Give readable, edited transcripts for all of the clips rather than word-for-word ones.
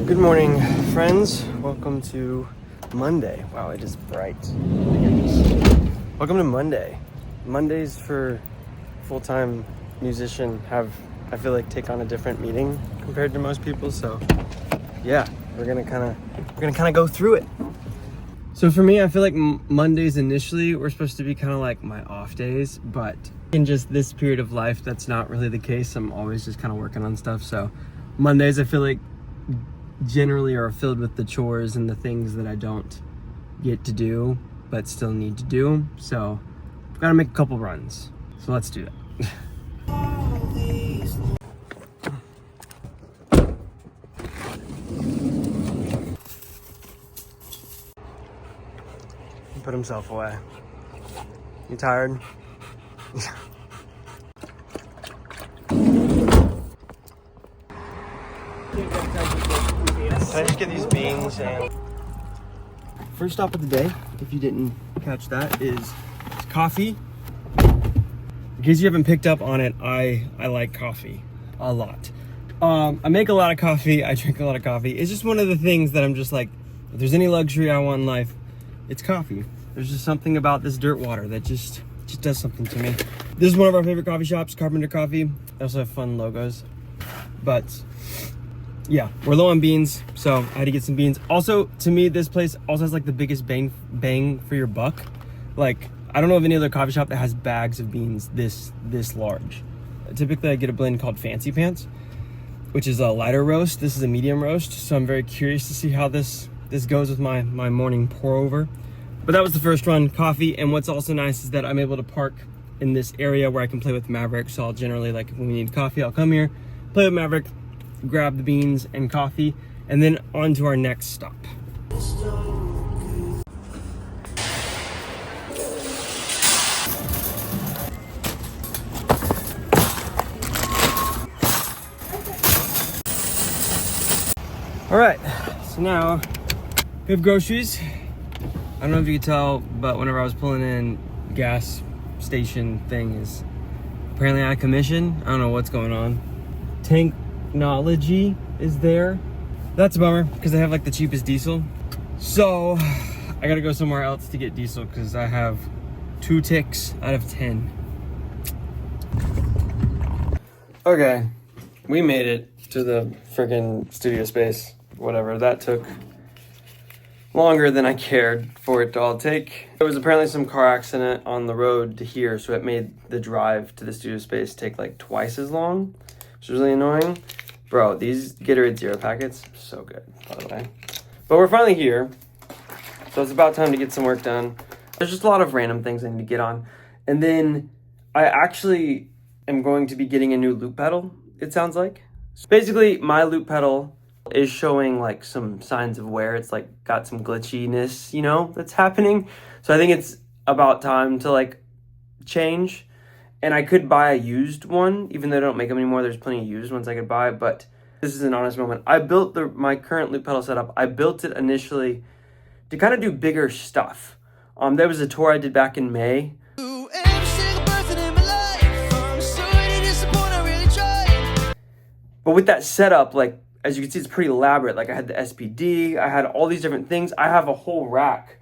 Good morning, friends. Welcome to Monday. Wow, it is bright. Welcome to Monday. Mondays for full-time musician have, I feel like, take on a different meaning compared to most people. So yeah, we're gonna kind of go through it. So for me, I feel like Mondays initially were supposed to be kind of like my off days, but in just this period of life, that's not really the case. I'm always just kind of working on stuff. So Mondays, I feel like generally are filled with the chores and the things that I don't get to do but still need to do. So I've got to make a couple runs. So let's do that. Put himself away. You tired? Can I just get these beans? And first stop of the day, if you didn't catch that, is coffee. In case you haven't picked up on it, I like coffee a lot. I make a lot of coffee. I drink a lot of coffee. It's just one of the things that I'm just like, if there's any luxury I want in life, it's coffee. There's just something about this dirt water that just does something to me. This is one of our favorite coffee shops, Carpenter Coffee. They also have fun logos. But yeah, we're low on beans, so I had to get some beans. Also, to me, this place also has like the biggest bang for your buck. Like, I don't know of any other coffee shop that has bags of beans this large. Typically, I get a blend called Fancy Pants, which is a lighter roast. This is a medium roast, so I'm very curious to see how this goes with my morning pour over. But that was the first run, coffee. And what's also nice is that I'm able to park in this area where I can play with Maverick. So I'll generally, like, when we need coffee, I'll come here, play with Maverick, grab the beans and coffee, and then on to our next stop. All right, so now we have groceries. I don't know if you can tell, but whenever I was pulling in, gas station thing is apparently out of commission. I don't know what's going on. Technology is there. That's a bummer because they have like the cheapest diesel. So I gotta go somewhere else to get diesel because I have 2 ticks out of 10. Okay, we made it to the freaking studio space. Whatever, that took longer than I cared for it to all take. There was apparently some car accident on the road to here, so it made the drive to the studio space take like twice as long, which was really annoying. Bro, these Gatorade Zero packets, so good, by the way. But we're finally here, so it's about time to get some work done. There's just a lot of random things I need to get on. And then I actually am going to be getting a new loop pedal, it sounds like. So basically, my loop pedal is showing like some signs of wear. It's like got some glitchiness, you know, that's happening. So I think it's about time to like change. And I could buy a used one, even though I don't make them anymore. There's plenty of used ones I could buy, but this is an honest moment. I built my current loop pedal setup. I built it initially to kind of do bigger stuff. There was a tour I did back in May. But with that setup, like, as you can see, it's pretty elaborate. Like, I had the SPD, I had all these different things. I have a whole rack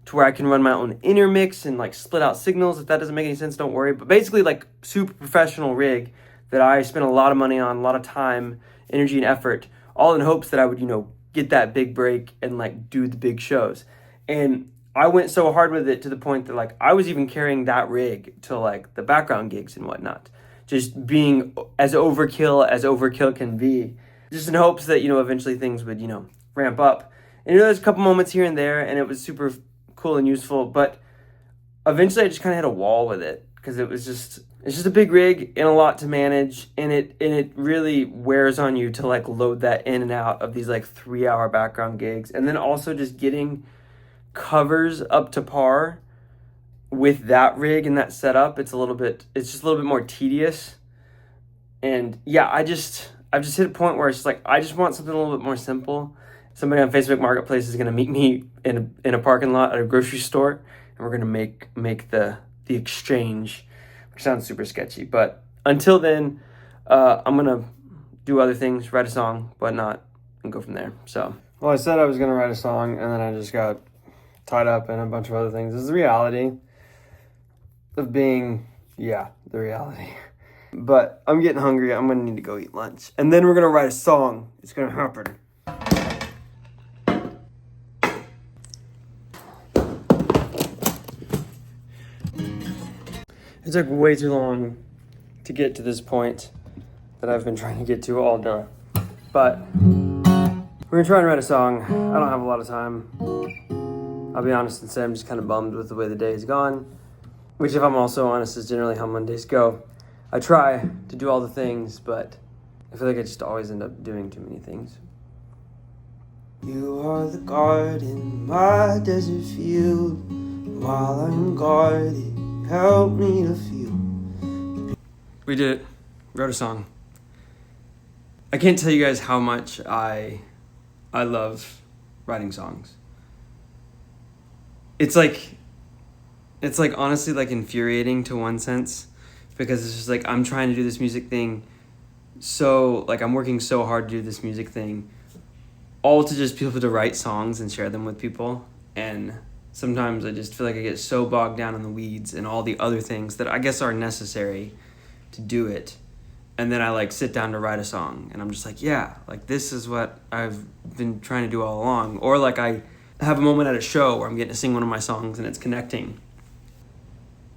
to where I can run my own intermix and like split out signals. If that doesn't make any sense, don't worry. But basically, like, super professional rig that I spent a lot of money on, a lot of time, energy, and effort, all in hopes that I would, you know, get that big break and like do the big shows. And I went so hard with it to the point that like I was even carrying that rig to like the background gigs and whatnot, just being as overkill can be, just in hopes that, you know, eventually things would, you know, ramp up. And, you know, there's a couple moments here and there, and it was super cool and useful, but eventually I just kind of hit a wall with it because it's just a big rig and a lot to manage, and it really wears on you to like load that in and out of these like 3-hour background gigs, and then also just getting covers up to par with that rig and that setup. It's just a little bit more tedious. And yeah, I've just hit a point where it's just like, I just want something a little bit more simple. Somebody on Facebook Marketplace is going to meet me in a parking lot at a grocery store, and we're going to make the exchange, which sounds super sketchy. But until then, I'm going to do other things, write a song, whatnot. and go from there. So, well, I said I was going to write a song, and then I just got tied up in a bunch of other things. This is the reality of being, the reality. But I'm getting hungry. I'm going to need to go eat lunch. And then we're going to write a song. It's going to happen. It took way too long to get to this point that I've been trying to get to all day. But we're going to try and write a song. I don't have a lot of time. I'll be honest and say I'm just kind of bummed with the way the day has gone. Which, if I'm also honest, is generally how Mondays go. I try to do all the things, but I feel like I just always end up doing too many things. You are the garden, my desert field. While I'm guarded, help me to feel. We did it. Wrote a song. I can't tell you guys how much I love writing songs. It's like honestly like infuriating to one sense, because it's just like I'm trying to do this music thing, so like I'm working so hard to do this music thing, all to just be able to write songs and share them with people. And sometimes I just feel like I get so bogged down in the weeds and all the other things that I guess are necessary to do it. And then I like sit down to write a song and I'm just like, yeah, like this is what I've been trying to do all along. Or like I have a moment at a show where I'm getting to sing one of my songs and it's connecting.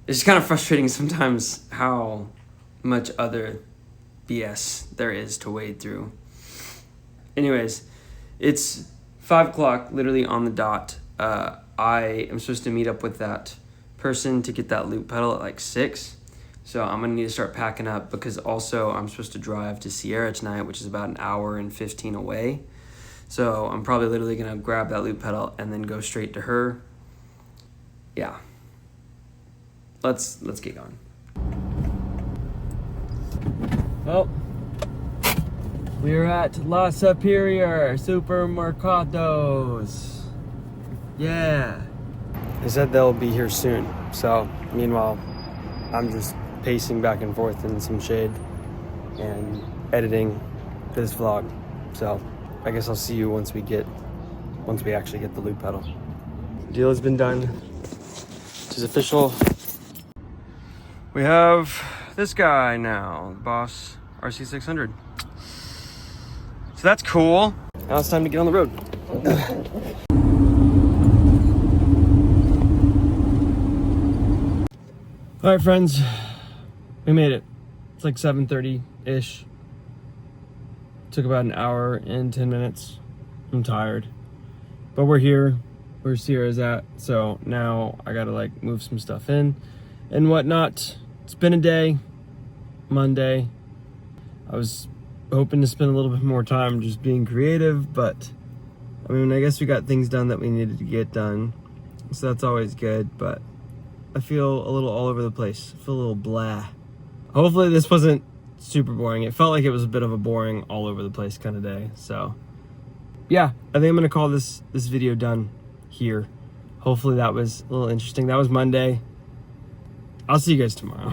It's just kind of frustrating sometimes how much other BS there is to wade through. Anyways, it's 5 o'clock, literally on the dot. I am supposed to meet up with that person to get that loop pedal at like 6. So I'm gonna need to start packing up, because also I'm supposed to drive to Sierra tonight, which is about an hour and 15 away. So I'm probably literally gonna grab that loop pedal and then go straight to her. Yeah. Let's get going. Well, we're at La Superior Supermercados. Yeah. They said they'll be here soon. So meanwhile, I'm just pacing back and forth in some shade and editing this vlog. So I guess I'll see you once we actually get the loop pedal. Deal has been done. It is official. We have this guy now, Boss RC600. So that's cool. Now it's time to get on the road. All right, friends, we made it. It's like 7:30-ish. Took about an hour and 10 minutes. I'm tired, but we're here where Sierra's at. So now I gotta like move some stuff in and whatnot. It's been a day, Monday. I was hoping to spend a little bit more time just being creative, but I mean, I guess we got things done that we needed to get done. So that's always good, but I feel a little all over the place. I feel a little blah. Hopefully this wasn't super boring. It felt like it was a bit of a boring all over the place kind of day. So yeah, I think I'm gonna call this video done here. Hopefully that was a little interesting. That was Monday. I'll see you guys tomorrow.